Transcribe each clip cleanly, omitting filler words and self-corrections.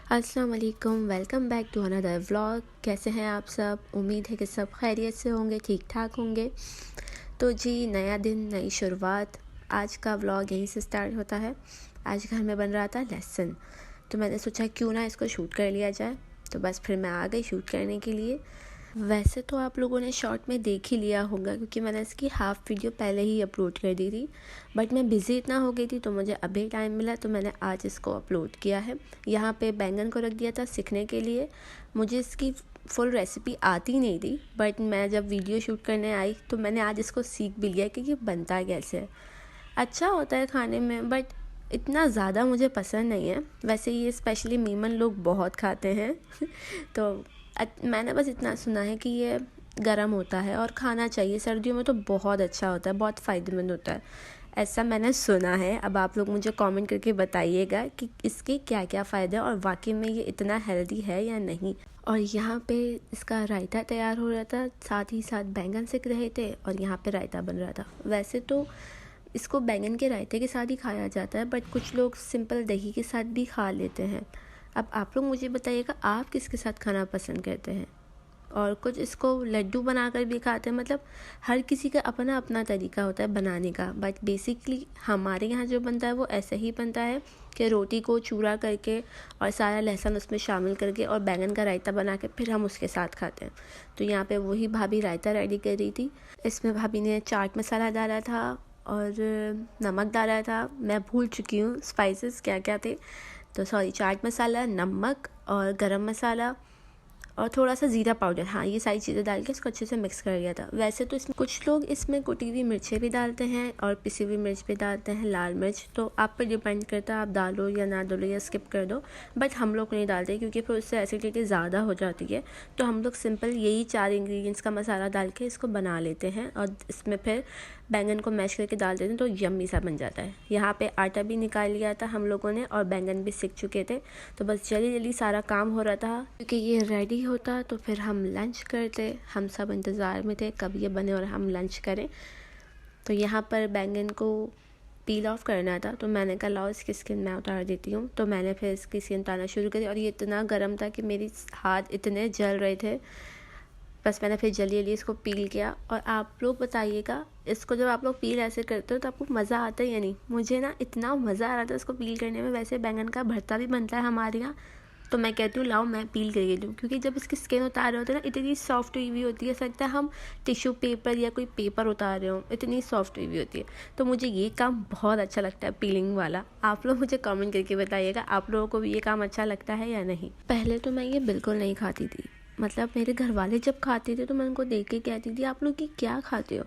अस्सलाम वालेकुम, welcome back to another vlog. कैसे हैं आप सब? उम्मीद है कि सब खैरियत से होंगे, ठीक ठाक होंगे। तो जी, नया दिन, नई शुरुआत। आज का व्लॉग यहीं से स्टार्ट होता है। आज घर में बन रहा था लहसुन, तो मैंने सोचा क्यों ना इसको शूट कर लिया जाए। तो बस फिर मैं आ गई शूट करने के लिए। वैसे तो आप लोगों ने शॉर्ट में देख ही लिया होगा, क्योंकि मैंने इसकी हाफ़ वीडियो पहले ही अपलोड कर दी थी। बट मैं बिज़ी इतना हो गई थी, तो मुझे अभी टाइम मिला, तो मैंने आज इसको अपलोड किया है। यहाँ पे बैंगन को रख दिया था सीखने के लिए। मुझे इसकी फुल रेसिपी आती नहीं थी, बट मैं जब वीडियो शूट करने आई तो मैंने आज इसको सीख भी लिया कि ये बनता कैसे है। अच्छा होता है खाने में, बट इतना ज़्यादा मुझे पसंद नहीं है। वैसे ये स्पेशली मीमन लोग बहुत खाते हैं तो मैंने बस इतना सुना है कि ये गर्म होता है और खाना चाहिए। सर्दियों में तो बहुत अच्छा होता है, बहुत फ़ायदेमंद होता है, ऐसा मैंने सुना है। अब आप लोग मुझे कमेंट करके बताइएगा कि इसके क्या क्या फ़ायदे हैं और वाकई में ये इतना हेल्दी है या नहीं। और यहाँ पे इसका रायता तैयार हो रहा था, साथ ही साथ बैंगन सिक रहे थे और यहाँ पे रायता बन रहा था। वैसे तो इसको बैंगन के रायते के साथ ही खाया जाता है, बट कुछ लोग सिंपल दही के साथ भी खा लेते हैं। अब आप लोग मुझे बताइएगा, आप किसके साथ खाना पसंद करते हैं। और कुछ इसको लड्डू बनाकर भी खाते हैं। मतलब हर किसी का अपना अपना तरीका होता है बनाने का, बट बेसिकली हमारे यहाँ जो बनता है वो ऐसे ही बनता है कि रोटी को चूरा करके और सारा लहसुन उसमें शामिल करके और बैंगन का रायता बना के फिर हम उसके साथ खाते हैं। तो यहाँ पे वही भाभी रायता रेडी कर रही थी। इसमें भाभी ने चाट मसाला डाला था और नमक डाला था। मैं भूल चुकी हूँ स्पाइसेस क्या क्या थे, तो सॉरी, चाट मसाला, नमक और गरम मसाला और थोड़ा सा ज़ीरा पाउडर, हाँ, ये सारी चीज़ें डाल के इसको अच्छे से मिक्स कर लिया था। वैसे तो इसमें कुछ लोग इसमें कुटी हुई मिर्चें भी डालते हैं और पिसी हुई मिर्च भी डालते हैं, लाल मिर्च। तो आप पर डिपेंड करता है, आप डालो या ना डालो या स्किप कर दो। बट हम लोग नहीं डालते क्योंकि फिर उससे एसिडिटी ज़्यादा हो जाती है। तो हम लोग सिंपल यही 4 इंग्रेडिएंट्स का मसाला डाल के इसको बना लेते हैं और इसमें फिर बैंगन को मैश करके डाल देते हैं, तो यम्मी सा बन जाता है। यहाँ पे आटा भी निकाल लिया था हम लोगों ने और बैंगन भी सीख चुके थे, तो बस जल्दी जल्दी सारा काम हो रहा था। क्योंकि ये रेडी होता तो फिर हम लंच करते। हम सब इंतज़ार में थे कब ये बने और हम लंच करें। तो यहाँ पर बैंगन को पील ऑफ करना था, तो मैंने कहा लाओ इसकी स्किन मैं उतार देती हूँ। तो मैंने फिर इसकी स्किन उतारना शुरू करी और ये इतना गर्म था कि मेरे हाथ इतने जल रहे थे। बस मैंने फिर जल्दी जल्दी इसको पील किया। और आप लोग बताइएगा, इसको जब आप लोग पील ऐसे करते हो तो आपको मज़ा आता है या नहीं। मुझे ना इतना मज़ा आ रहा था इसको पील करने में। वैसे बैंगन का भरता भी बनता है हमारे यहाँ, तो मैं कहती हूँ लाओ मैं पील करके दूँ, क्योंकि जब इसकी स्किन उतार रहे होते हैं ना, इतनी सॉफ्ट हुई हुई होती है, ऐसा लगता है हम टिश्यू पेपर या कोई पेपर उतार रहे हो, इतनी सॉफ्ट हुई हुई होती है। तो मुझे ये काम बहुत अच्छा लगता है, पीलिंग वाला। आप लोग मुझे कमेंट करके बताइएगा, आप लोगों को भी ये काम अच्छा लगता है या नहीं। पहले तो मैं ये बिल्कुल नहीं खाती थी। मतलब मेरे घर वाले जब खाते थे तो मैं उनको देख के कहती थी, आप लोग ये क्या खाते हो,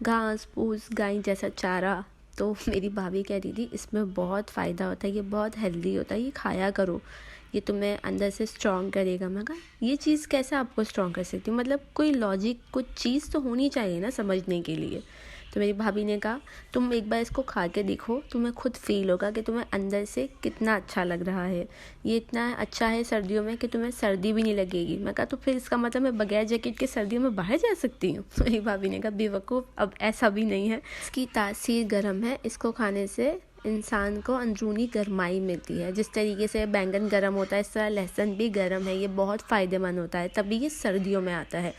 घास फूस, गाय जैसा चारा। तो मेरी भाभी कहती थी इसमें बहुत फ़ायदा होता है, ये बहुत हेल्दी होता है, ये खाया करो, ये तुम्हें अंदर से स्ट्रॉन्ग करेगा। मैं कहा ये चीज़ कैसे आपको स्ट्रॉन्ग कर सकती हूँ, मतलब कोई लॉजिक, कुछ चीज़ तो होनी चाहिए ना समझने के लिए। तो मेरी भाभी ने कहा तुम एक बार इसको खा के देखो, तुम्हें खुद फील होगा कि तुम्हें अंदर से कितना अच्छा लग रहा है। ये इतना अच्छा है सर्दियों में कि तुम्हें सर्दी भी नहीं लगेगी। मैं कहा तो फिर इसका मतलब मैं बगैर जैकेट के सर्दियों में बाहर जा सकती हूँ। मेरी भाभी ने कहा बेवकूफ़, अब ऐसा भी नहीं है, इसकी तासीर गर्म है, इसको खाने से इंसान को अंदरूनी गरमाई मिलती है। जिस तरीके से बैंगन गर्म होता है, इस तरह लहसुन भी गर्म है, ये बहुत फ़ायदेमंद होता है, तभी ये सर्दियों में आता है।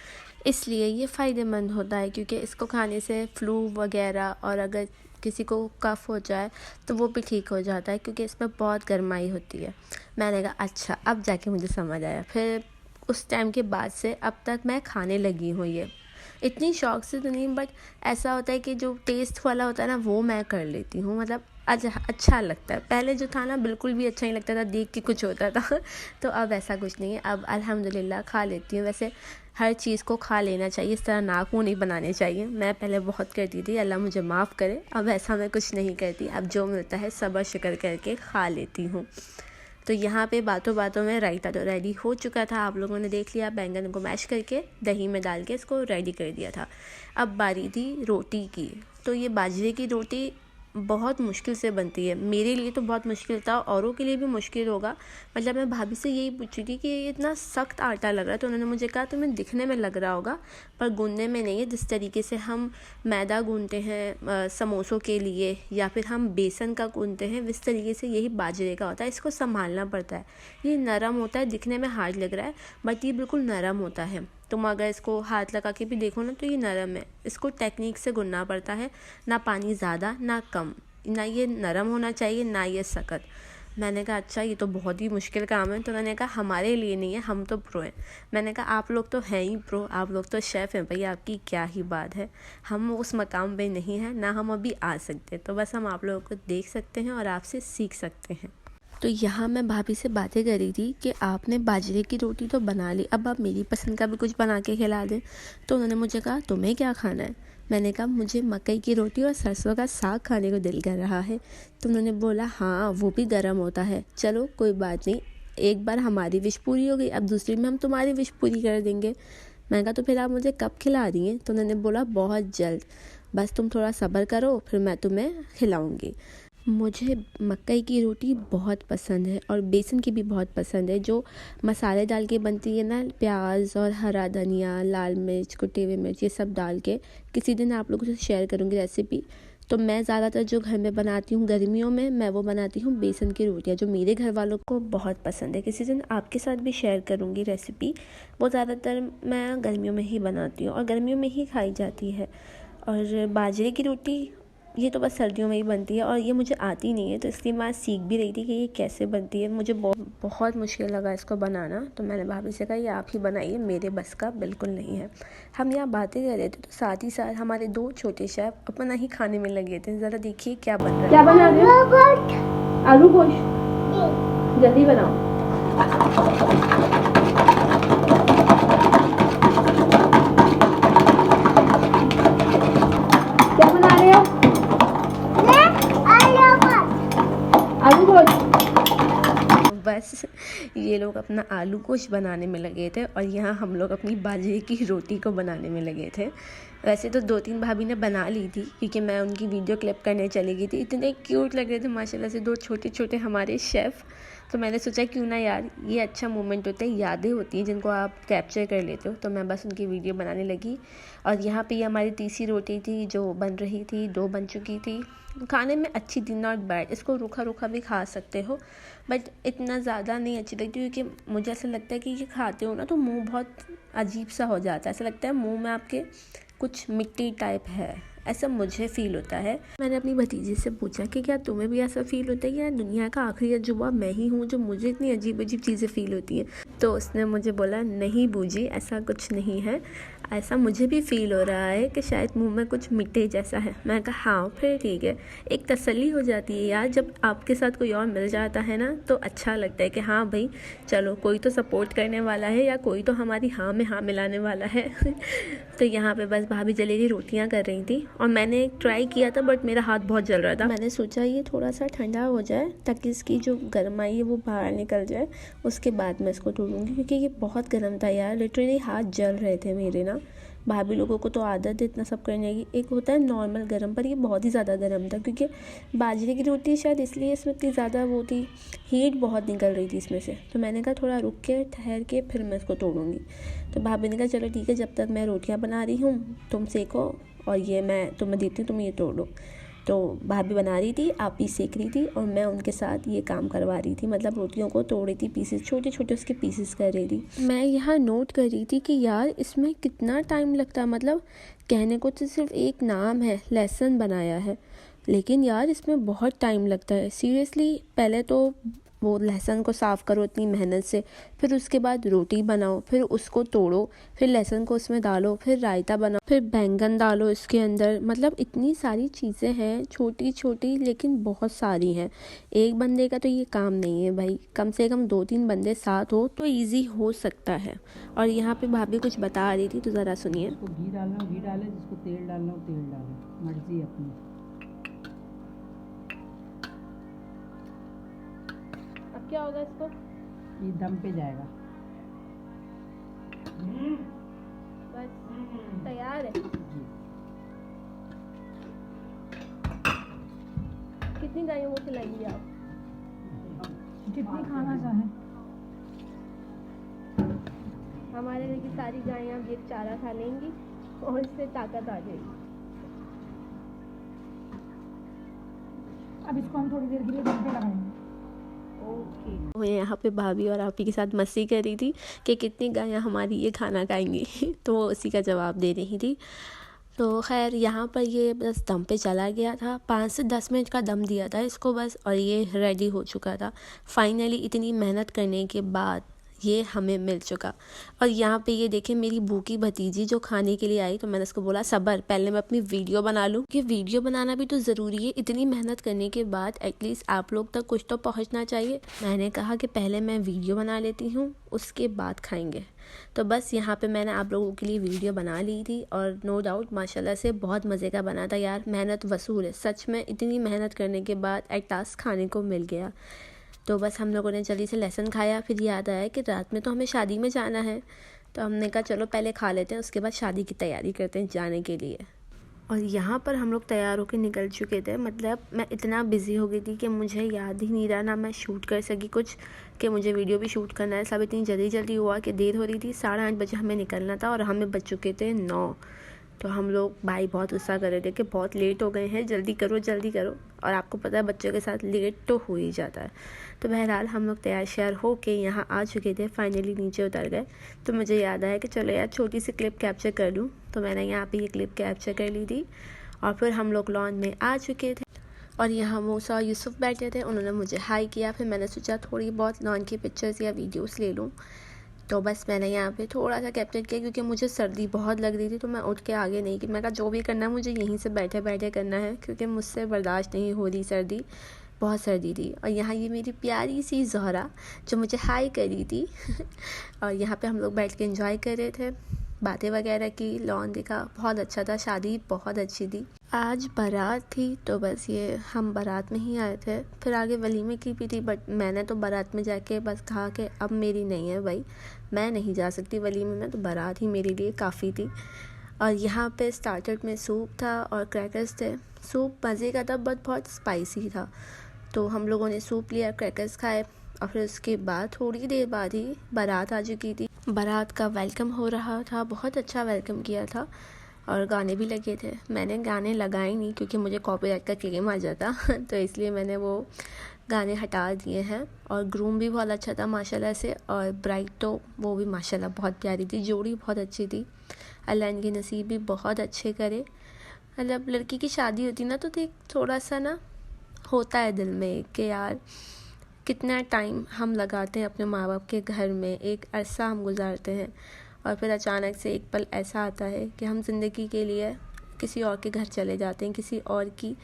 इसलिए ये फ़ायदेमंद होता है, क्योंकि इसको खाने से फ्लू वगैरह और अगर किसी को कफ़ हो जाए तो वो भी ठीक हो जाता है, क्योंकि इसमें बहुत गर्माई होती है। मैंने कहा अच्छा, अब जाके मुझे समझ आया। फिर उस टाइम के बाद से अब तक मैं खाने लगी हूँ ये। इतनी शौक से तो नहीं, बट ऐसा होता है कि जो टेस्ट वाला होता है ना, वो मैं कर लेती हूँ। मतलब अच्छा लगता है। पहले जो था ना, बिल्कुल भी अच्छा नहीं लगता था, देख के कुछ होता था तो अब ऐसा कुछ नहीं है, अब अल्हम्दुलिल्लाह खा लेती हूँ। वैसे हर चीज़ को खा लेना चाहिए, इस तरह नाक मुँह नहीं बनाने चाहिए। मैं पहले बहुत करती थी, अल्लाह मुझे माफ़ करे, अब ऐसा मैं कुछ नहीं करती। अब जो मिलता है सब्र शुक्र करके खा लेती हूँ। तो यहाँ पे बातों बातों में रायता तो रेडी हो चुका था, आप लोगों ने देख लिया। बैंगन को मैश करके दही में डाल के इसको रेडी कर दिया था। अब बारी थी रोटी की। तो ये बाजरे की रोटी बहुत मुश्किल से बनती है। मेरे लिए तो बहुत मुश्किल था, औरों के लिए भी मुश्किल होगा। मतलब मैं भाभी से यही पूछी थी कि ये इतना सख्त आटा लग रहा है, तो उन्होंने मुझे कहा तुम्हें दिखने में लग रहा होगा पर गूंदने में नहीं है। जिस तरीके से हम मैदा गूंदते हैं समोसों के लिए या फिर हम बेसन का गूंदते हैं, इस तरीके से यही बाजरे का होता है। इसको संभालना पड़ता है। ये नरम होता है, दिखने में हार्ड लग रहा है बट ये बिल्कुल नरम होता है। तुम अगर इसको हाथ लगा के भी देखो ना तो ये नरम है। इसको टेक्निक से गूंदना पड़ता है, ना पानी ज़्यादा ना कम, ना ये नरम होना चाहिए ना ये सख्त। मैंने कहा अच्छा ये तो बहुत ही मुश्किल काम है। तो उन्होंने कहा हमारे लिए नहीं है, हम तो प्रो हैं। मैंने कहा आप लोग तो हैं ही प्रो, आप लोग तो शेफ़ हैं भैया, आपकी क्या ही बात है। हम उस मकाम पे नहीं हैं, ना हम अभी आ सकते, तो बस हम आप लोगों को देख सकते हैं और आपसे सीख सकते हैं। तो यहाँ मैं भाभी से बातें कर रही थी कि आपने बाजरे की रोटी तो बना ली, अब आप मेरी पसंद का भी कुछ बना के खिला दें। तो उन्होंने मुझे कहा तुम्हें क्या खाना है। मैंने कहा मुझे मकई की रोटी और सरसों का साग खाने को दिल कर रहा है। तो उन्होंने बोला हाँ वो भी गर्म होता है, चलो कोई बात नहीं, एक बार हमारी विश पूरी हो गई, अब दूसरी में हम तुम्हारी विश पूरी कर देंगे। मैंने कहा तो फिर आप मुझे कब खिला रही हैं। तो उन्होंने बोला बहुत जल्द, बस तुम थोड़ा सब्र करो फिर मैं तुम्हें खिलाऊँगी। मुझे मकई की रोटी बहुत पसंद है और बेसन की भी बहुत पसंद है, जो मसाले डाल के बनती है ना, प्याज और हरा धनिया, लाल मिर्च, कुटे हुए मिर्च, ये सब डाल के। किसी दिन आप लोगों से शेयर करूँगी रेसिपी। तो मैं ज़्यादातर जो घर में बनाती हूँ गर्मियों में, मैं वो बनाती हूँ बेसन की रोटियाँ, जो मेरे घर वालों को बहुत पसंद है। किसी दिन आपके साथ भी शेयर करूँगी रेसिपी। वो ज़्यादातर मैं गर्मियों में ही बनाती हूँ और गर्मियों में ही खाई जाती है। और बाजरे की रोटी ये तो बस सर्दियों में ही बनती है और ये मुझे आती नहीं है, तो इसलिए मैं सीख भी रही थी कि ये कैसे बनती है। मुझे बहुत मुश्किल लगा इसको बनाना, तो मैंने भाभी से कहा ये आप ही बनाइए, मेरे बस का बिल्कुल नहीं है। हम यहाँ बातें कर रहे थे तो साथ ही साथ हमारे 2 छोटे शेफ अपना ही खाने में लगे थे। ज़रा देखिए क्या बन रहा है। क्या बना रहे हो? आलू गोश्त। जल्दी बनाओ। क्या बना रहे हो? आलू गोश्त। बस ये लोग अपना आलू गोश्त बनाने में लगे थे और यहाँ हम लोग अपनी बाजरे की रोटी को बनाने में लगे थे। वैसे तो 2-3 भाभी ने बना ली थी क्योंकि मैं उनकी वीडियो क्लिप करने चली गई थी। इतने क्यूट लग रहे थे माशाल्लाह से 2 छोटे छोटे हमारे शेफ़। तो मैंने सोचा क्यों ना यार, ये अच्छा मोमेंट होता है, यादें होती हैं जिनको आप कैप्चर कर लेते हो। तो मैं बस उनकी वीडियो बनाने लगी और यहाँ पे हमारी तीसरी रोटी थी जो बन रही थी, 2 बन चुकी थी। खाने में अच्छी थी, नॉट बैड। इसको रूखा रूखा भी खा सकते हो बट इतना ज़्यादा नहीं अच्छी लगती, क्योंकि मुझे ऐसा लगता है कि ये खाते हो ना तो मुंह बहुत अजीब सा हो जाता है। ऐसा लगता है मुंह में आपके कुछ मिट्टी टाइप है, ऐसा मुझे फ़ील होता है। मैंने अपनी भतीजी से पूछा कि क्या तुम्हें भी ऐसा फ़ील होता है कि यार दुनिया का आखिरी अजूबा मैं ही हूँ जो मुझे इतनी अजीब अजीब चीज़ें फ़ील होती हैं। तो उसने मुझे बोला नहीं बूजी, ऐसा कुछ नहीं है, ऐसा मुझे भी फ़ील हो रहा है कि शायद मुंह में कुछ मिट्टी जैसा है। मैं कहा हाँ फिर ठीक है। एक तसल्ली हो जाती है यार, जब आपके साथ कोई और मिल जाता है ना तो अच्छा लगता है कि हाँ भाई चलो कोई तो सपोर्ट करने वाला है या कोई तो हमारी हाँ में हाँ मिलाने वाला है। तो यहाँ पे बस भाभी जलेबी रोटियाँ कर रही थी और मैंने ट्राई किया था बट मेरा हाथ बहुत जल रहा था। मैंने सोचा ये थोड़ा सा ठंडा हो जाए ताकि इसकी जो गरमाई है वो बाहर निकल जाए, उसके बाद मैं इसको तोड़ूंगी, क्योंकि ये बहुत गर्म था यार, लिटरली हाथ जल रहे थे मेरे ना। भाभी लोगों को तो आदत है इतना सब करने की, एक होता है नॉर्मल गरम, पर ये बहुत ही ज़्यादा गरम था क्योंकि बाजरे की रोटी शायद इसलिए इसमें इतनी ज़्यादा वो थी, हीट बहुत निकल रही थी इसमें से। तो मैंने कहा थोड़ा रुक के ठहर के फिर मैं इसको तोड़ूंगी। तो भाभी ने कहा चलो ठीक है, जब तक मैं रोटियां बना रही हूँ तुम सेको और ये मैं तुम्हें देती हूँ, तुम ये तोड़ो। तो भाभी बना रही थी, आप भी सेक रही थी और मैं उनके साथ ये काम करवा रही थी, मतलब रोटियों को तोड़ रही थी, पीसेस छोटे छोटे उसके पीसेस कर रही थी। मैं यहाँ नोट कर रही थी कि यार इसमें कितना टाइम लगता है, मतलब कहने को तो सिर्फ एक नाम है लहसुन बनाया है, लेकिन यार इसमें बहुत टाइम लगता है सीरियसली। पहले तो वो लहसुन को साफ़ करो इतनी मेहनत से, फिर उसके बाद रोटी बनाओ, फिर उसको तोड़ो, फिर लहसुन को उसमें डालो, फिर रायता बनाओ, फिर बैंगन डालो इसके अंदर। मतलब इतनी सारी चीज़ें हैं छोटी छोटी, लेकिन बहुत सारी हैं। एक बंदे का तो ये काम नहीं है भाई, कम से कम 2-3 बंदे साथ हो तो ईजी हो सकता है। और यहाँ पे भाभी कुछ बता रही थी तो ज़रा सुनिए। घी डालना घी डाले, जिसको तेल डालना हो तेल डाले, मर्जी अपनी। अब क्या होगा इसको? ये दम पे जाएगा। बस तैयार है। कितनी गायों को खिलाएंगी आप? जितनी खाना चाहें। हमारे घर की सारी गायें अब ये चारा खा लेंगी और इससे ताकत आ जाएगी। अब इसको हम थोड़ी देर के लिए दम पे लगाएंगे। मैं यहाँ पे भाभी और आपी के साथ मस्ती कर रही थी कि कितनी गायें हमारी ये खाना खाएंगी तो वो उसी का जवाब दे रही थी। तो खैर यहाँ पर ये बस दम पे चला गया था, 5 से 10 मिनट का दम दिया था इसको बस, और ये रेडी हो चुका था फाइनली। इतनी मेहनत करने के बाद ये हमें मिल चुका। और यहाँ पे ये देखें मेरी भूखी भतीजी जो खाने के लिए आई, तो मैंने उसको बोला सबर, पहले मैं अपनी वीडियो बना लूँ, कि वीडियो बनाना भी तो ज़रूरी है। इतनी मेहनत करने के बाद एटलीस्ट आप लोग तक कुछ तो पहुँचना चाहिए। मैंने कहा कि पहले मैं वीडियो बना लेती हूँ, उसके बाद खाएंगे। तो बस यहाँ पे मैंने आप लोगों के लिए वीडियो बना ली थी और नो डाउट माशाल्लाह से बहुत मज़े का बना था यार। मेहनत वसूल है सच में, इतनी मेहनत करने के बाद एट लास्ट खाने को मिल गया। तो बस हम लोगों ने जल्दी से लेसन खाया, फिर याद आया कि रात में तो हमें शादी में जाना है, तो हमने कहा चलो पहले खा लेते हैं, उसके बाद शादी की तैयारी करते हैं जाने के लिए। और यहाँ पर हम लोग तैयार होकर निकल चुके थे। मतलब मैं इतना बिज़ी हो गई थी कि मुझे याद ही नहीं रहा, ना मैं शूट कर सकी कुछ, कि मुझे वीडियो भी शूट करना है। सब इतनी जल्दी जल्दी हुआ कि देर हो रही थी। 8:30 बजे हमें निकलना था और हमें बज चुके थे 9। तो हम लोग भाई बहुत गुस्सा कर रहे थे कि बहुत लेट हो गए हैं, जल्दी करो जल्दी करो। और आपको पता है बच्चों के साथ लेट तो हो ही जाता है। तो बहरहाल हम लोग तैयार श्यार हो के यहाँ आ चुके थे, फाइनली नीचे उतर गए। तो मुझे याद आया कि चलो यार छोटी सी क्लिप कैप्चर कर लूँ, तो मैंने यहाँ पे ये क्लिप कैप्चर कर ली थी। और फिर हम लोग लॉन में आ चुके थे और यहाँ मूसा और यूसुफ बैठे थे, उन्होंने मुझे हाई किया। फिर मैंने सोचा थोड़ी बहुत लॉन की पिक्चर्स या वीडियोस ले लूँ, तो बस मैंने यहाँ पे थोड़ा सा कैप्चर किया, क्योंकि मुझे सर्दी बहुत लग रही थी। तो मैं उठ के आगे नहीं कि मैं कहा जो भी करना है मुझे यहीं से बैठे बैठे करना है, क्योंकि मुझसे बर्दाश्त नहीं हो रही सर्दी, बहुत सर्दी थी। और यहाँ ये मेरी प्यारी सी ज़ोहरा जो मुझे हाई करी थी और यहाँ पे हम लोग बैठ के एंजॉय कर रहे थे, बातें वगैरह की, लॉन देखा, बहुत अच्छा था। शादी बहुत अच्छी थी। आज बारात थी, तो बस ये हम बारात में ही आए थे। फिर आगे वलीमे की भी थी, बट मैंने तो बारात में जाके बस कहा कि अब मेरी नहीं है भाई, मैं नहीं जा सकती वलीमे में, तो बारात ही मेरे लिए काफ़ी थी। और यहाँ पे स्टार्टर में सूप था और क्रैकर्स थे। सूप मज़े का था बट बहुत स्पाइसी था, तो हम लोगों ने सूप लिया, क्रैकर्स खाए। और फिर उसके बाद थोड़ी देर बाद ही बारात आ चुकी थी। बारात का वेलकम हो रहा था, बहुत अच्छा वेलकम किया था और गाने भी लगे थे। मैंने गाने लगाए नहीं क्योंकि मुझे कॉपीराइट का क्लेम आ जाता तो इसलिए मैंने वो गाने हटा दिए हैं। और ग्रूम भी बहुत अच्छा था माशाल्लाह से, और ब्राइड तो वो भी माशाल्लाह बहुत प्यारी थी, जोड़ी बहुत अच्छी थी। अल्लाह इनकी नसीब भी बहुत अच्छे करे। मतलब लड़की की शादी होती ना तो थोड़ा सा ना होता है दिल में कि यार कितना टाइम हम लगाते हैं अपने माँ बाप के घर में, एक अरसा हम गुजारते हैं, और फिर अचानक से एक पल ऐसा आता है कि हम ज़िंदगी के लिए किसी और के घर चले जाते हैं, किसी और की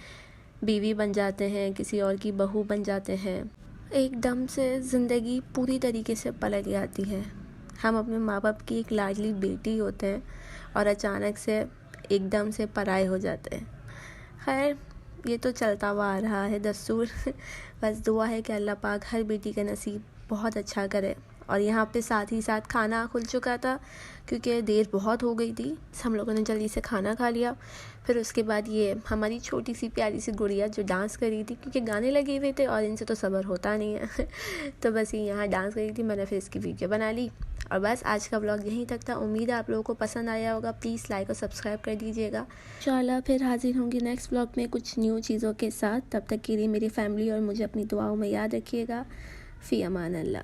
बीवी बन जाते हैं, किसी और की बहू बन जाते हैं। एकदम से ज़िंदगी पूरी तरीके से पलट जाती है। हम अपने माँ बाप की एक लाडली बेटी होते हैं और अचानक से एकदम से पराए हो जाते हैं। खैर ये तो चलता हुआ आ रहा है दस्तूर बस दुआ है कि अल्लाह पाक हर बेटी का नसीब बहुत अच्छा करे। और यहाँ पे साथ ही साथ खाना खुल चुका था क्योंकि देर बहुत हो गई थी। हम लोगों ने जल्दी से खाना खा लिया। फिर उसके बाद ये हमारी छोटी सी प्यारी सी गुड़िया जो डांस कर रही थी, क्योंकि गाने लगे हुए थे और इनसे तो सब्र होता नहीं है तो बस ये यहाँ डांस कर रही थी, मैंने फिर इसकी वीडियो बना ली। और बस आज का व्लॉग यहीं तक था। उम्मीद है आप लोगों को पसंद आया होगा। प्लीज़ लाइक और सब्सक्राइब कर दीजिएगा। इंशाल्लाह फिर हाजिर होंगी नेक्स्ट व्लॉग में कुछ न्यू चीज़ों के साथ। तब तक के लिए मेरी फैमिली और मुझे अपनी दुआओं में याद रखिएगा। फ़ी अमान अल्लाह।